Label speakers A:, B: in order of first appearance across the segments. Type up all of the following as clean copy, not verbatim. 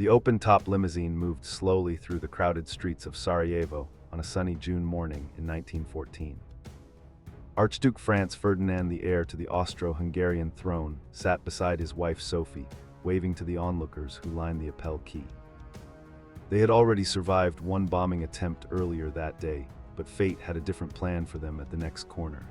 A: The open-top limousine moved slowly through the crowded streets of Sarajevo on a sunny June morning in 1914. Archduke Franz Ferdinand, the heir to the Austro-Hungarian throne, sat beside his wife Sophie, waving to the onlookers who lined the Appell Quay. They had already survived one bombing attempt earlier that day, but fate had a different plan for them at the next corner.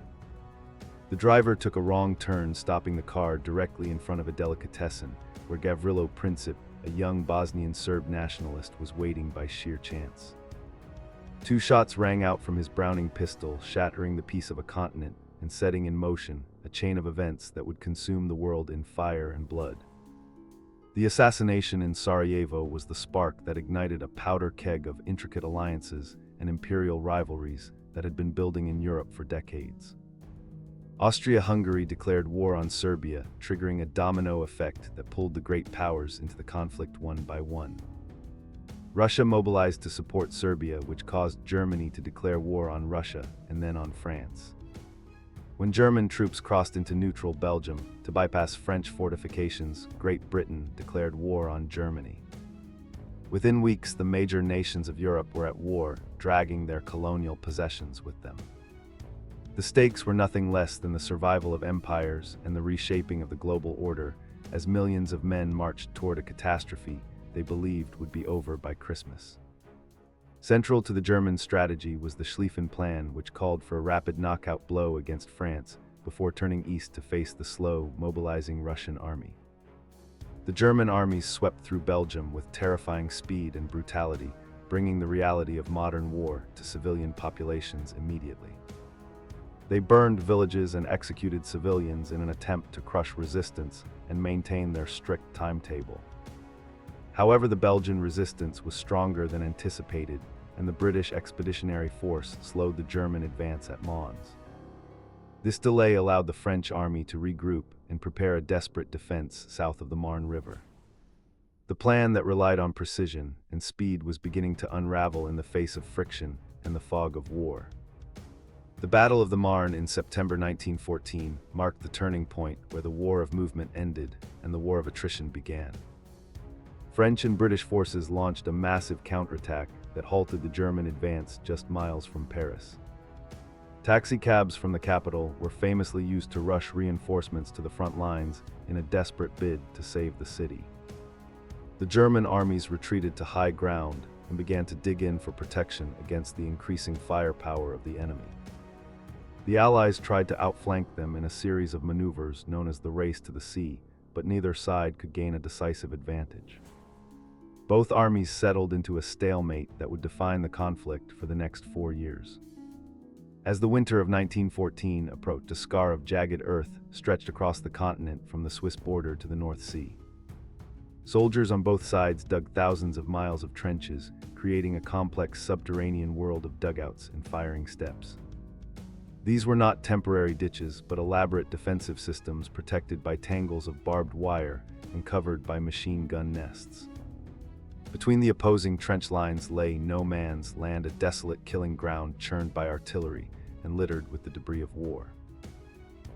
A: The driver took a wrong turn, stopping the car directly in front of a delicatessen, where Gavrilo Princip, a young Bosnian Serb nationalist, was waiting by sheer chance. 2 shots rang out from his Browning pistol, shattering the peace of a continent and setting in motion a chain of events that would consume the world in fire and blood. The assassination in Sarajevo was the spark that ignited a powder keg of intricate alliances and imperial rivalries that had been building in Europe for decades. Austria-Hungary declared war on Serbia, triggering a domino effect that pulled the great powers into the conflict one by one. Russia mobilized to support Serbia, which caused Germany to declare war on Russia and then on France. When German troops crossed into neutral Belgium to bypass French fortifications, Great Britain declared war on Germany. Within weeks, the major nations of Europe were at war, dragging their colonial possessions with them. The stakes were nothing less than the survival of empires and the reshaping of the global order, as millions of men marched toward a catastrophe they believed would be over by Christmas. Central to the German strategy was the Schlieffen Plan, which called for a rapid knockout blow against France before turning east to face the slow, mobilizing Russian army. The German armies swept through Belgium with terrifying speed and brutality, bringing the reality of modern war to civilian populations immediately. They burned villages and executed civilians in an attempt to crush resistance and maintain their strict timetable. However, the Belgian resistance was stronger than anticipated, and the British Expeditionary Force slowed the German advance at Mons. This delay allowed the French army to regroup and prepare a desperate defense south of the Marne River. The plan that relied on precision and speed was beginning to unravel in the face of friction and the fog of war. The Battle of the Marne in September 1914 marked the turning point where the war of movement ended and the war of attrition began. French and British forces launched a massive counterattack that halted the German advance just miles from Paris. Taxicabs from the capital were famously used to rush reinforcements to the front lines in a desperate bid to save the city. The German armies retreated to high ground and began to dig in for protection against the increasing firepower of the enemy. The Allies tried to outflank them in a series of maneuvers known as the Race to the Sea, but neither side could gain a decisive advantage. Both armies settled into a stalemate that would define the conflict for the next 4 years. As the winter of 1914 approached, a scar of jagged earth stretched across the continent from the Swiss border to the North Sea. Soldiers on both sides dug thousands of miles of trenches, creating a complex subterranean world of dugouts and firing steps. These were not temporary ditches, but elaborate defensive systems protected by tangles of barbed wire and covered by machine gun nests. Between the opposing trench lines lay no man's land, a desolate killing ground churned by artillery and littered with the debris of war.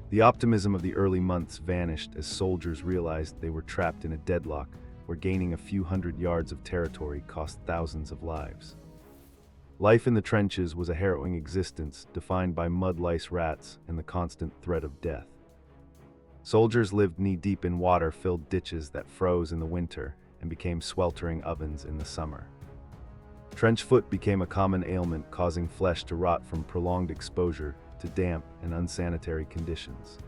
A: The optimism of the early months vanished as soldiers realized they were trapped in a deadlock where gaining a few hundred yards of territory cost thousands of lives. Life in the trenches was a harrowing existence defined by mud lice rats and the constant threat of death. Soldiers lived knee-deep in water-filled ditches that froze in the winter and became sweltering ovens in the summer. Trench foot became a common ailment, causing flesh to rot from prolonged exposure to damp and unsanitary conditions.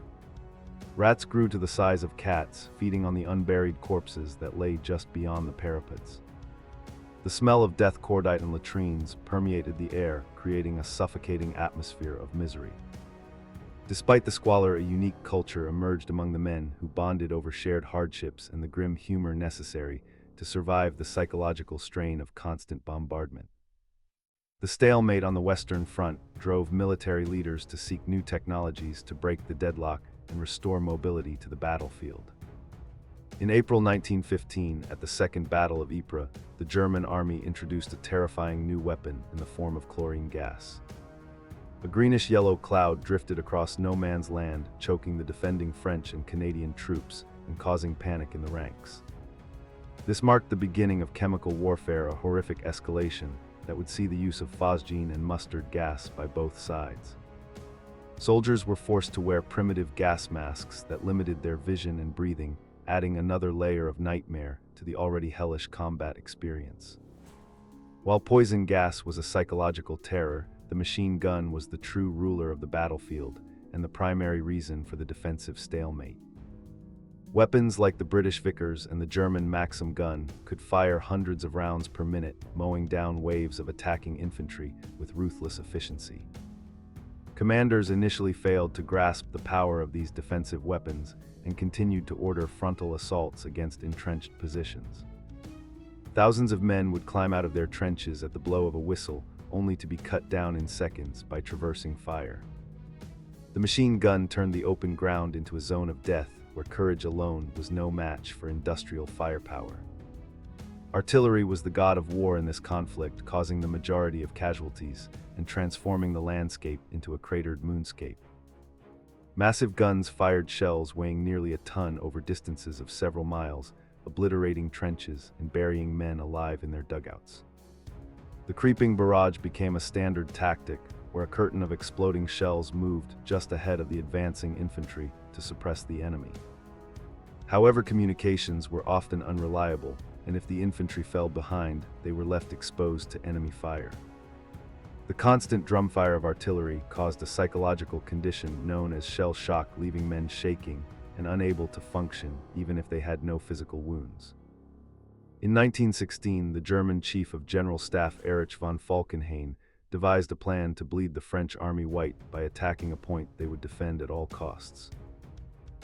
A: Rats grew to the size of cats, feeding on the unburied corpses that lay just beyond the parapets. The smell of death cordite and latrines permeated the air, creating a suffocating atmosphere of misery. Despite the squalor, a unique culture emerged among the men who bonded over shared hardships and the grim humor necessary to survive the psychological strain of constant bombardment. The stalemate on the Western Front drove military leaders to seek new technologies to break the deadlock and restore mobility to the battlefield. In April 1915, at the Second Battle of Ypres, the German army introduced a terrifying new weapon in the form of chlorine gas. A greenish-yellow cloud drifted across no man's land, choking the defending French and Canadian troops and causing panic in the ranks. This marked the beginning of chemical warfare, a horrific escalation that would see the use of phosgene and mustard gas by both sides. Soldiers were forced to wear primitive gas masks that limited their vision and breathing, adding another layer of nightmare to the already hellish combat experience. While poison gas was a psychological terror, the machine gun was the true ruler of the battlefield and the primary reason for the defensive stalemate. Weapons like the British Vickers and the German Maxim gun could fire hundreds of rounds per minute, mowing down waves of attacking infantry with ruthless efficiency. Commanders initially failed to grasp the power of these defensive weapons and continued to order frontal assaults against entrenched positions. Thousands of men would climb out of their trenches at the blow of a whistle, only to be cut down in seconds by traversing fire. The machine gun turned the open ground into a zone of death where courage alone was no match for industrial firepower. Artillery was the god of war in this conflict, causing the majority of casualties and transforming the landscape into a cratered moonscape. Massive guns fired shells weighing nearly a ton over distances of several miles, obliterating trenches and burying men alive in their dugouts. The creeping barrage became a standard tactic, where a curtain of exploding shells moved just ahead of the advancing infantry to suppress the enemy. However, communications were often unreliable, and if the infantry fell behind, they were left exposed to enemy fire. The constant drumfire of artillery caused a psychological condition known as shell shock, leaving men shaking and unable to function even if they had no physical wounds. In 1916, the German Chief of General Staff Erich von Falkenhayn devised a plan to bleed the French army white by attacking a point they would defend at all costs.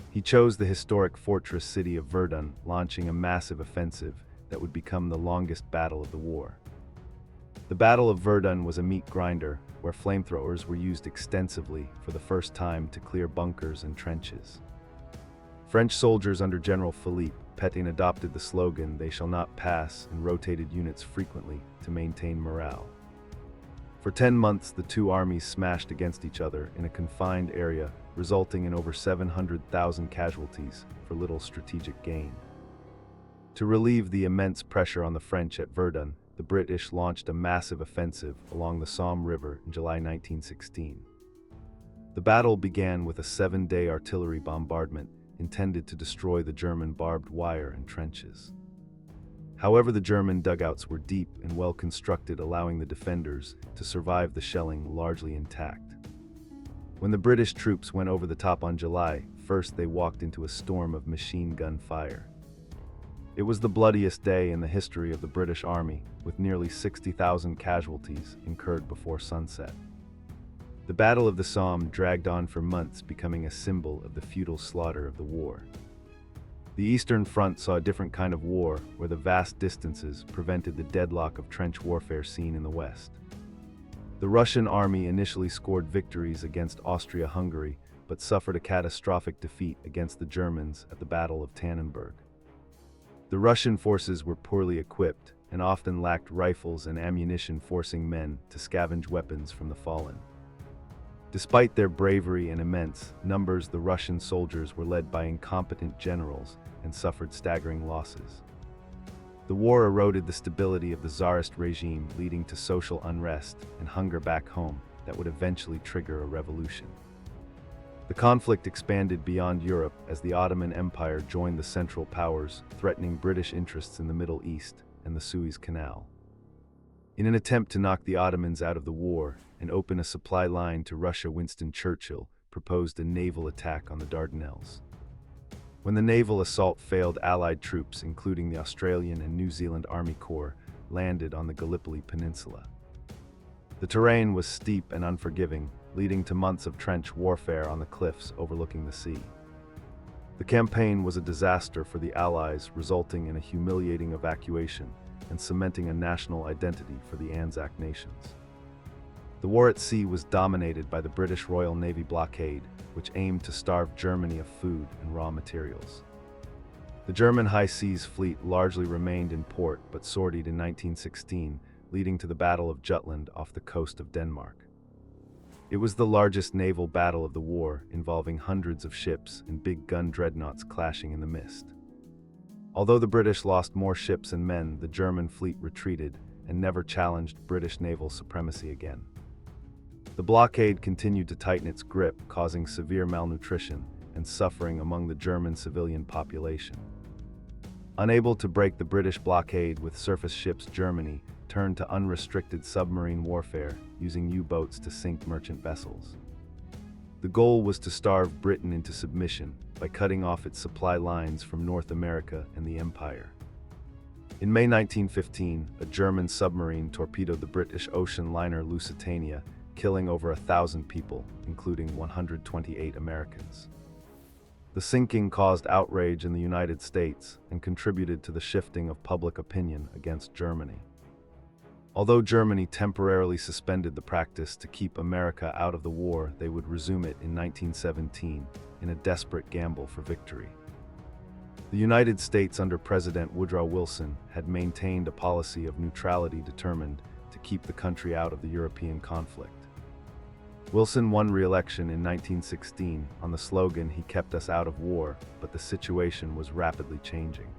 A: He chose the historic fortress city of Verdun, launching a massive offensive that would become the longest battle of the war. The Battle of Verdun was a meat grinder, where flamethrowers were used extensively for the first time to clear bunkers and trenches. French soldiers under General Philippe Pétain adopted the slogan, "They shall not pass," and rotated units frequently to maintain morale. For 10 months, the two armies smashed against each other in a confined area, resulting in over 700,000 casualties for little strategic gain. To relieve the immense pressure on the French at Verdun, the British launched a massive offensive along the Somme River in July 1916. The battle began with a 7-day artillery bombardment intended to destroy the German barbed wire and trenches. However, the German dugouts were deep and well constructed, allowing the defenders to survive the shelling largely intact. When the British troops went over the top on July 1st, they walked into a storm of machine gun fire. It was the bloodiest day in the history of the British Army, with nearly 60,000 casualties incurred before sunset. The Battle of the Somme dragged on for months, becoming a symbol of the futile slaughter of the war. The Eastern Front saw a different kind of war, where the vast distances prevented the deadlock of trench warfare seen in the West. The Russian army initially scored victories against Austria-Hungary, but suffered a catastrophic defeat against the Germans at the Battle of Tannenberg. The Russian forces were poorly equipped and often lacked rifles and ammunition, forcing men to scavenge weapons from the fallen. Despite their bravery and immense numbers, the Russian soldiers were led by incompetent generals and suffered staggering losses. The war eroded the stability of the Tsarist regime, leading to social unrest and hunger back home that would eventually trigger a revolution. The conflict expanded beyond Europe as the Ottoman Empire joined the Central Powers, threatening British interests in the Middle East and the Suez Canal. In an attempt to knock the Ottomans out of the war and open a supply line to Russia, Winston Churchill proposed a naval attack on the Dardanelles. When the naval assault failed, Allied troops, including the Australian and New Zealand Army Corps, landed on the Gallipoli Peninsula. The terrain was steep and unforgiving, leading to months of trench warfare on the cliffs overlooking the sea. The campaign was a disaster for the Allies, resulting in a humiliating evacuation and cementing a national identity for the Anzac nations. The war at sea was dominated by the British Royal Navy blockade, which aimed to starve Germany of food and raw materials. The German High Seas Fleet largely remained in port but sortied in 1916, leading to the Battle of Jutland off the coast of Denmark. It was the largest naval battle of the war, involving hundreds of ships and big gun dreadnoughts clashing in the mist. Although the British lost more ships and men, the German fleet retreated and never challenged British naval supremacy again. The blockade continued to tighten its grip, causing severe malnutrition and suffering among the German civilian population. Unable to break the British blockade with surface ships, Germany turned to unrestricted submarine warfare, using U-boats to sink merchant vessels. The goal was to starve Britain into submission by cutting off its supply lines from North America and the Empire. In May 1915, a German submarine torpedoed the British ocean liner Lusitania, killing over 1,000 people, including 128 Americans. The sinking caused outrage in the United States and contributed to the shifting of public opinion against Germany. Although Germany temporarily suspended the practice to keep America out of the war, they would resume it in 1917 in a desperate gamble for victory. The United States under President Woodrow Wilson had maintained a policy of neutrality, determined to keep the country out of the European conflict. Wilson won re-election in 1916 on the slogan, "He kept us out of war," but the situation was rapidly changing.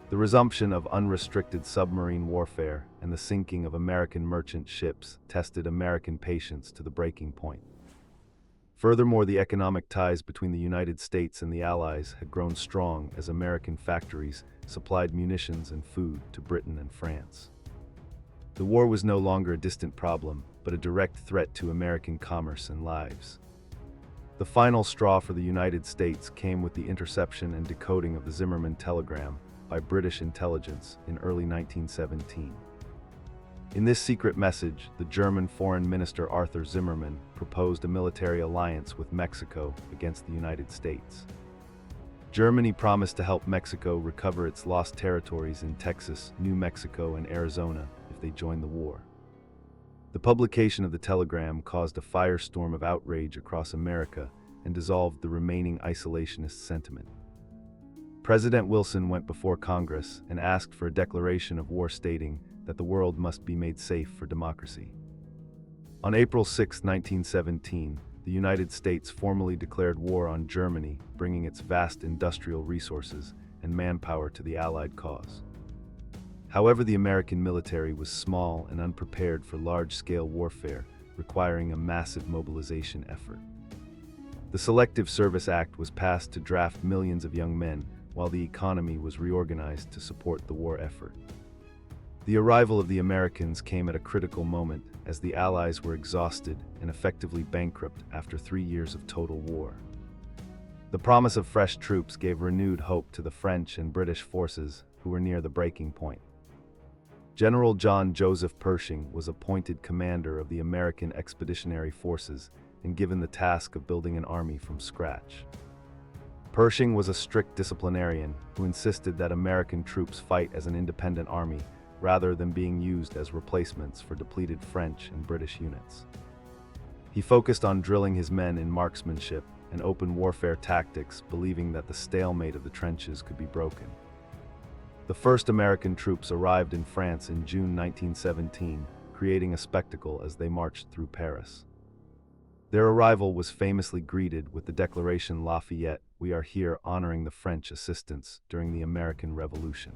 A: The resumption of unrestricted submarine warfare and the sinking of American merchant ships tested American patience to the breaking point. Furthermore, the economic ties between the United States and the Allies had grown strong as American factories supplied munitions and food to Britain and France. The war was no longer a distant problem, but a direct threat to American commerce and lives. The final straw for the United States came with the interception and decoding of the Zimmermann telegram by British intelligence in early 1917. In this secret message, the German Foreign Minister Arthur Zimmermann proposed a military alliance with Mexico against the United States. Germany promised to help Mexico recover its lost territories in Texas, New Mexico, and Arizona if they joined the war. The publication of the telegram caused a firestorm of outrage across America and dissolved the remaining isolationist sentiment. President Wilson went before Congress and asked for a declaration of war, stating that the world must be made safe for democracy. On April 6, 1917, the United States formally declared war on Germany, bringing its vast industrial resources and manpower to the Allied cause. However, the American military was small and unprepared for large-scale warfare, requiring a massive mobilization effort. The Selective Service Act was passed to draft millions of young men, while the economy was reorganized to support the war effort. The arrival of the Americans came at a critical moment, as the Allies were exhausted and effectively bankrupt after 3 years of total war. The promise of fresh troops gave renewed hope to the French and British forces, who were near the breaking point. General John Joseph Pershing was appointed commander of the American Expeditionary Forces and given the task of building an army from scratch. Pershing was a strict disciplinarian who insisted that American troops fight as an independent army rather than being used as replacements for depleted French and British units. He focused on drilling his men in marksmanship and open warfare tactics, believing that the stalemate of the trenches could be broken. The first American troops arrived in France in June 1917, creating a spectacle as they marched through Paris. Their arrival was famously greeted with the declaration Lafayette, "We are here honoring the French assistance during the American Revolution."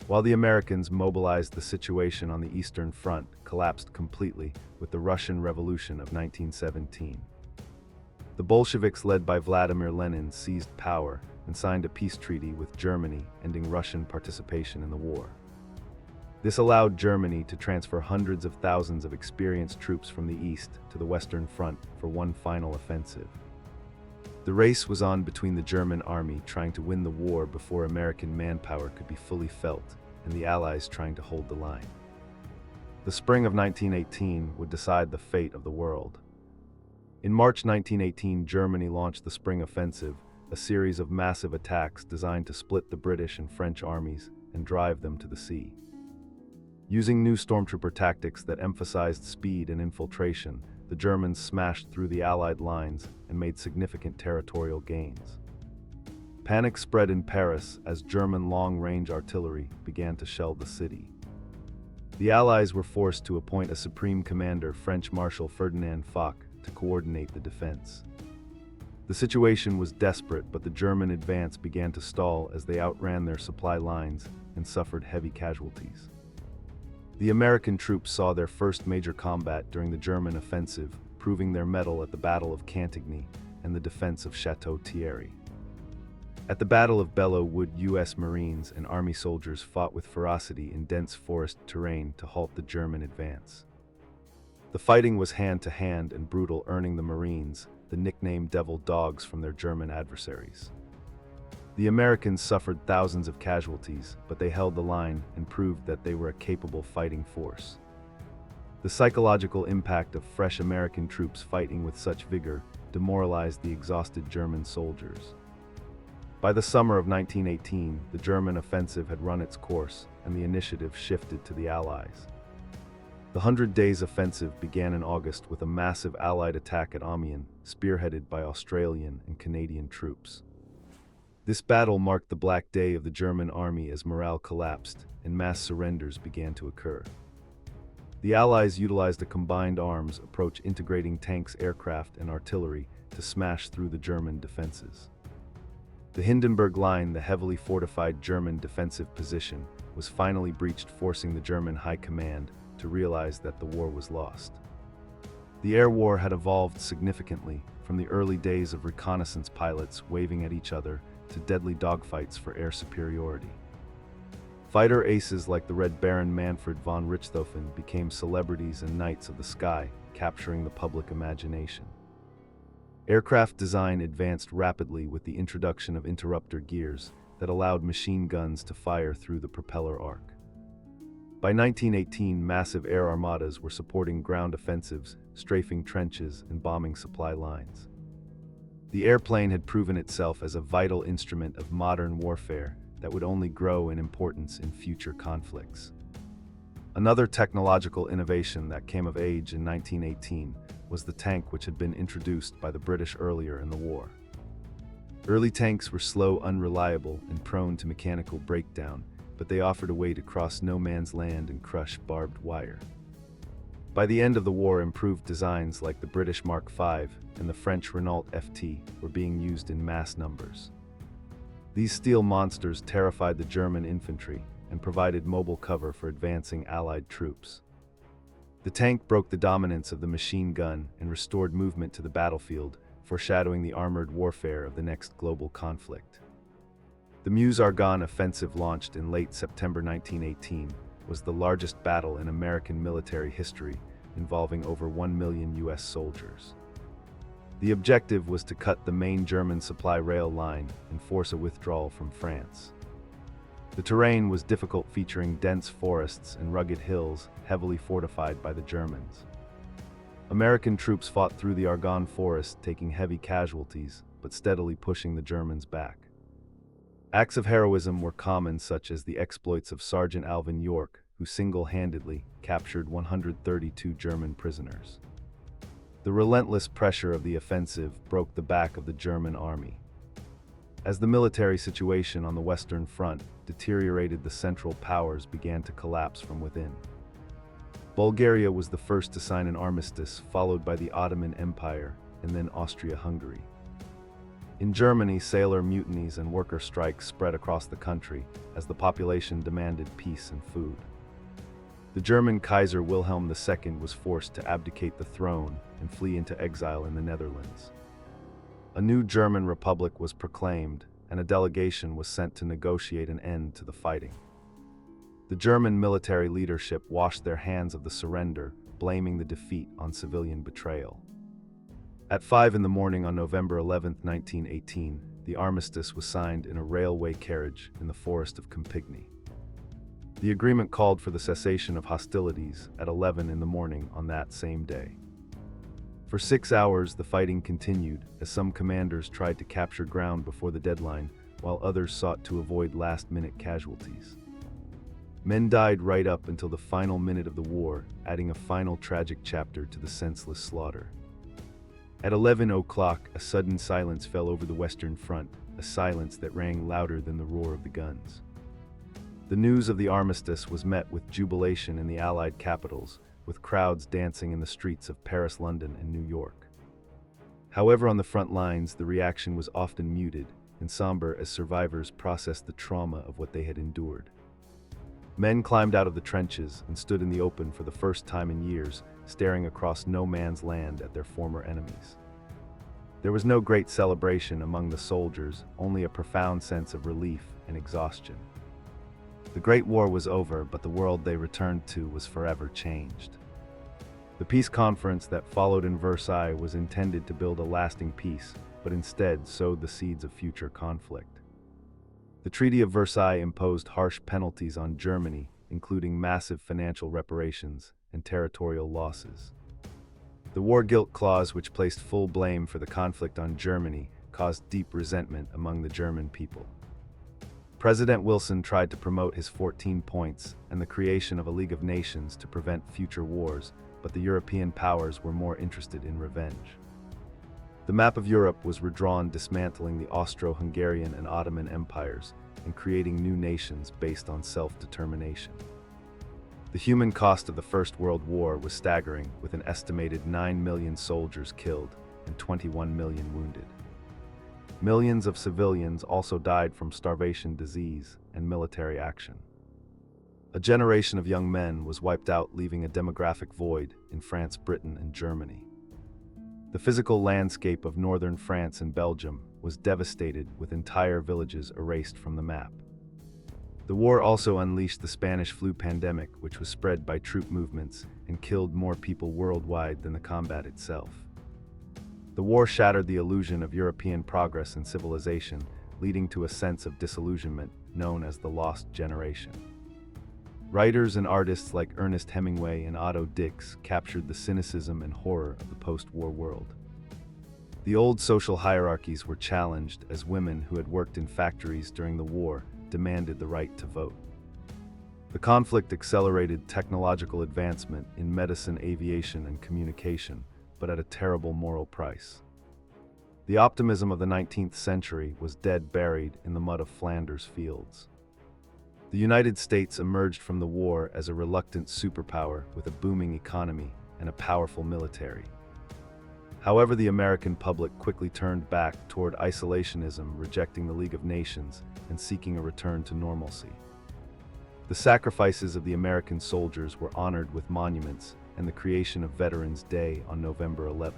A: While the Americans mobilized, the situation on the Eastern Front collapsed completely with the Russian Revolution of 1917. The Bolsheviks, led by Vladimir Lenin, seized power and signed a peace treaty with Germany, ending Russian participation in the war. This allowed Germany to transfer hundreds of thousands of experienced troops from the east to the Western Front for one final offensive. The race was on between the German army trying to win the war before American manpower could be fully felt, and the Allies trying to hold the line. The spring of 1918 would decide the fate of the world. In March 1918, Germany launched the Spring Offensive, a series of massive attacks designed to split the British and French armies and drive them to the sea. Using new stormtrooper tactics that emphasized speed and infiltration, the Germans smashed through the Allied lines and made significant territorial gains. Panic spread in Paris as German long-range artillery began to shell the city. The Allies were forced to appoint a supreme commander, French Marshal Ferdinand Foch, to coordinate the defense. The situation was desperate, but the German advance began to stall as they outran their supply lines and suffered heavy casualties. The American troops saw their first major combat during the German offensive, proving their mettle at the Battle of Cantigny and the defense of Chateau Thierry. At the Battle of Belleau Wood, U.S. Marines and Army soldiers fought with ferocity in dense forest terrain to halt the German advance. The fighting was hand-to-hand and brutal, earning the Marines the nickname Devil Dogs from their German adversaries. The Americans suffered thousands of casualties, but they held the line and proved that they were a capable fighting force. The psychological impact of fresh American troops fighting with such vigor demoralized the exhausted German soldiers. By the summer of 1918, the German offensive had run its course, and the initiative shifted to the Allies. The 100 Days Offensive began in August with a massive Allied attack at Amiens, spearheaded by Australian and Canadian troops. This battle marked the Black Day of the German army as morale collapsed and mass surrenders began to occur. The Allies utilized a combined arms approach, integrating tanks, aircraft, and artillery to smash through the German defenses. The Hindenburg Line, the heavily fortified German defensive position, was finally breached, forcing the German high command to realize that the war was lost. The air war had evolved significantly, from the early days of reconnaissance pilots waving at each other to deadly dogfights for air superiority. Fighter aces like the Red Baron Manfred von Richthofen became celebrities and knights of the sky, capturing the public imagination. Aircraft design advanced rapidly with the introduction of interrupter gears that allowed machine guns to fire through the propeller arc. By 1918, massive air armadas were supporting ground offensives, strafing trenches, and bombing supply lines. The airplane had proven itself as a vital instrument of modern warfare that would only grow in importance in future conflicts. Another technological innovation that came of age in 1918 was the tank, which had been introduced by the British earlier in the war. Early tanks were slow, unreliable, and prone to mechanical breakdown, but they offered a way to cross no man's land and crush barbed wire. By the end of the war, improved designs like the British Mark V and the French Renault FT were being used in mass numbers. These steel monsters terrified the German infantry and provided mobile cover for advancing Allied troops. The tank broke the dominance of the machine gun and restored movement to the battlefield, foreshadowing the armored warfare of the next global conflict. The Meuse-Argonne offensive, launched in late September 1918, was the largest battle in American military history, involving over 1 million U.S. soldiers. The objective was to cut the main German supply rail line and force a withdrawal from France. The terrain was difficult, featuring dense forests and rugged hills heavily fortified by the Germans. American troops fought through the Argonne forest, taking heavy casualties, but steadily pushing the Germans back. Acts of heroism were common, such as the exploits of Sergeant Alvin York, who single-handedly captured 132 German prisoners. The relentless pressure of the offensive broke the back of the German army. As the military situation on the Western Front deteriorated, the Central Powers began to collapse from within. Bulgaria was the first to sign an armistice, followed by the Ottoman Empire and then Austria-Hungary. In Germany, sailor mutinies and worker strikes spread across the country as the population demanded peace and food. The German Kaiser Wilhelm II was forced to abdicate the throne and flee into exile in the Netherlands. A new German republic was proclaimed, and a delegation was sent to negotiate an end to the fighting. The German military leadership washed their hands of the surrender, blaming the defeat on civilian betrayal. At 5 a.m. on November 11, 1918, the armistice was signed in a railway carriage in the forest of Campigny. The agreement called for the cessation of hostilities at 11 a.m. on that same day. For 6 hours, the fighting continued as some commanders tried to capture ground before the deadline, while others sought to avoid last-minute casualties. Men died right up until the final minute of the war, adding a final tragic chapter to the senseless slaughter. At 11 o'clock, a sudden silence fell over the Western Front, a silence that rang louder than the roar of the guns. The news of the armistice was met with jubilation in the Allied capitals, with crowds dancing in the streets of Paris, London, and New York. However, on the front lines, the reaction was often muted and somber as survivors processed the trauma of what they had endured. Men climbed out of the trenches and stood in the open for the first time in years, staring across no man's land at their former enemies. There was no great celebration among the soldiers, only a profound sense of relief and exhaustion. The Great War was over, but the world they returned to was forever changed. The peace conference that followed in Versailles was intended to build a lasting peace, but instead sowed the seeds of future conflict. The Treaty of Versailles imposed harsh penalties on Germany, including massive financial reparations and territorial losses. The war guilt clause, which placed full blame for the conflict on Germany, caused deep resentment among the German people. President Wilson tried to promote his 14 points and the creation of a League of Nations to prevent future wars, but the European powers were more interested in revenge. The map of Europe was redrawn, dismantling the Austro-Hungarian and Ottoman empires and creating new nations based on self-determination. The human cost of the First World War was staggering, with an estimated 9 million soldiers killed and 21 million wounded. Millions of civilians also died from starvation, disease, and military action. A generation of young men was wiped out, leaving a demographic void in France, Britain, and Germany. The physical landscape of northern France and Belgium was devastated, with entire villages erased from the map. The war also unleashed the Spanish flu pandemic, which was spread by troop movements and killed more people worldwide than the combat itself. The war shattered the illusion of European progress and civilization, leading to a sense of disillusionment known as the Lost Generation. Writers and artists like Ernest Hemingway and Otto Dix captured the cynicism and horror of the post-war world. The old social hierarchies were challenged as women who had worked in factories during the war demanded the right to vote. The conflict accelerated technological advancement in medicine, aviation, and communication, but at a terrible moral price. The optimism of the 19th century was dead, buried in the mud of Flanders fields. The United States emerged from the war as a reluctant superpower with a booming economy and a powerful military. However, the American public quickly turned back toward isolationism, rejecting the League of Nations and seeking a return to normalcy. The sacrifices of the American soldiers were honored with monuments and the creation of Veterans Day on November 11th.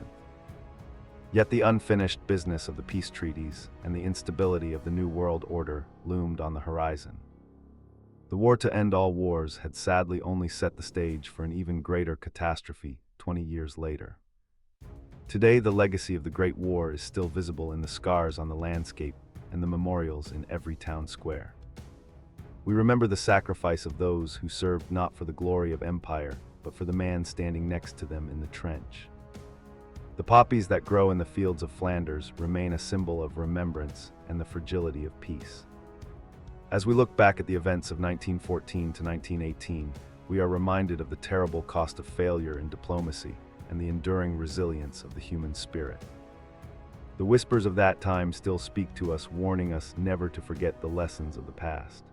A: Yet the unfinished business of the peace treaties and the instability of the New World Order loomed on the horizon. The war to end all wars had sadly only set the stage for an even greater catastrophe 20 years later. Today, the legacy of the Great War is still visible in the scars on the landscape and the memorials in every town square. We remember the sacrifice of those who served not for the glory of empire, but for the man standing next to them in the trench. The poppies that grow in the fields of Flanders remain a symbol of remembrance and the fragility of peace. As we look back at the events of 1914 to 1918, we are reminded of the terrible cost of failure in diplomacy and the enduring resilience of the human spirit. The whispers of that time still speak to us, warning us never to forget the lessons of the past.